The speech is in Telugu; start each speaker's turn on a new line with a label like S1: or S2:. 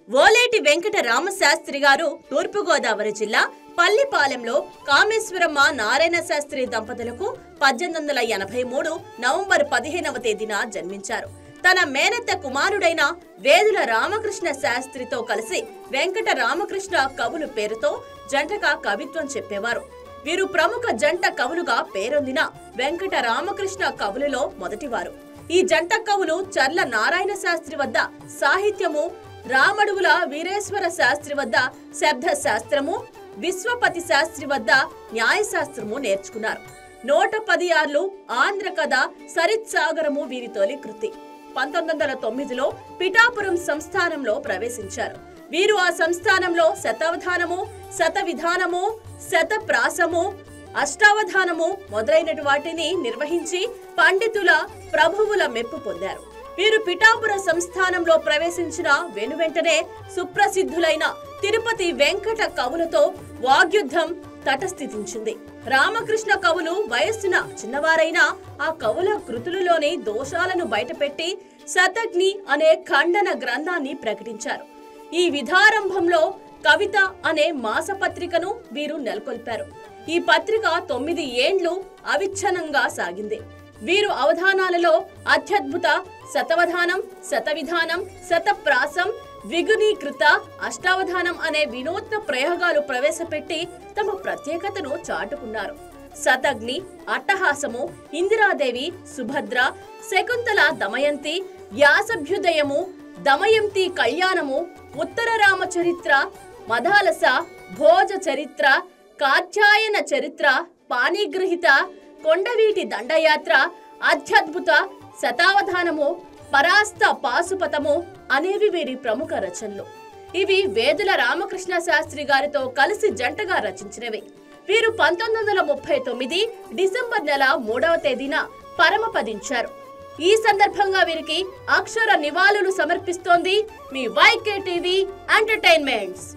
S1: ఓలేటి వెంకట రామశాస్త్రి గారు తూర్పుగోదావరి జిల్లా పల్లిపాలెంలో కామేశ్వరమ్మ నారాయణ శాస్త్రి దంపతులకు 1883 నవంబర్ 15వ తేదీన జన్మించారు. తన మేనత్త కుమారుడైన వేదుల రామకృష్ణ శాస్త్రితో కలిసి వెంకట రామకృష్ణ కవులు పేరుతో జంటగా కవిత్వం చెప్పేవారు. వీరు ప్రముఖ జంట కవులుగా పేరొందిన వెంకట రామకృష్ణ కవులలో మొదటివారు. ఈ జంట కవులు చర్ల నారాయణ శాస్త్రి వద్ద సాహిత్యము, రామడుగుల వీరేశ్వర శాస్త్రి వద్ద శబ్ద శాస్త్రము, విశ్వపతి శాస్త్రి వద్ద న్యాయశాస్త్రము నేర్చుకున్నారు. 110 ఆర్లు ఆంధ్ర కథ సరిత్సాగరము వీరి తొలి కృతి. 1909లో పిఠాపురం సంస్థానంలో ప్రవేశించారు. వీరు ఆ సంస్థానంలో శతావధానము, శతవిధానము, శతప్రాసము, అష్టావధానము మొదలైన వాటిని నిర్వహించి పండితుల ప్రభువుల మెప్పు పొందారు. వీరు పిఠాపుర సంస్థానంలో ప్రవేశించిన వెనువెంటనే సుప్రసిద్ధులైన తిరుపతి వెంకట కవులతో వాగ్యుద్ధం తటస్థితించింది. రామకృష్ణ కవులు వయస్సున చిన్నవారైనా ఆ కవుల కృతులలోని దోషాలను బయటపెట్టి శతగ్ని అనే ఖండన గ్రంథాన్ని ప్రకటించారు. ఈ విధారంభంలో కవిత అనే మాసపత్రికను వీరు నెలకొల్పారు. ఈ పత్రిక 9 ఏండ్లు అవిచ్ఛిన్నంగా సాగింది. వీరు అవధానాలలో అత్యద్భుత శతవధానం, శతవిధానం, శతప్రాసం, ద్విగుణీకృత అష్టావధానం అనే వినూత్న ప్రయోగాలు ప్రవేశపెట్టి తమ ప్రత్యేకతను చాటుకున్నారు. శతగ్ని, అట్టహాసము, ఇందిరాదేవి, సుభద్ర, శకుంతల దమయంతి, వ్యాసభ్యుదయము, దమయంతి కళ్యాణము, ఉత్తర రామచరిత్ర, మదాలస, భోజ చరిత్ర, కాత్యాయన చరిత్ర, పాణిగ్రహిత, కొండవీటి దండయాత్ర, అత్యద్భుత శతావధానము, పరాస్త పాశుపతము అనేవి వీరి ప్రముఖ రచనలు. ఇవి వేదుల రామకృష్ణ శాస్త్రి గారితో కలిసి జంటగా రచించినవి. వీరు 1939 డిసెంబర్ నెల 3వ తేదీన పరమపదించారు. ఈ సందర్భంగా వీరికి అక్షర నివాళులు సమర్పిస్తోంది మీ YK టీవీ ఎంటర్టైన్మెంట్స్.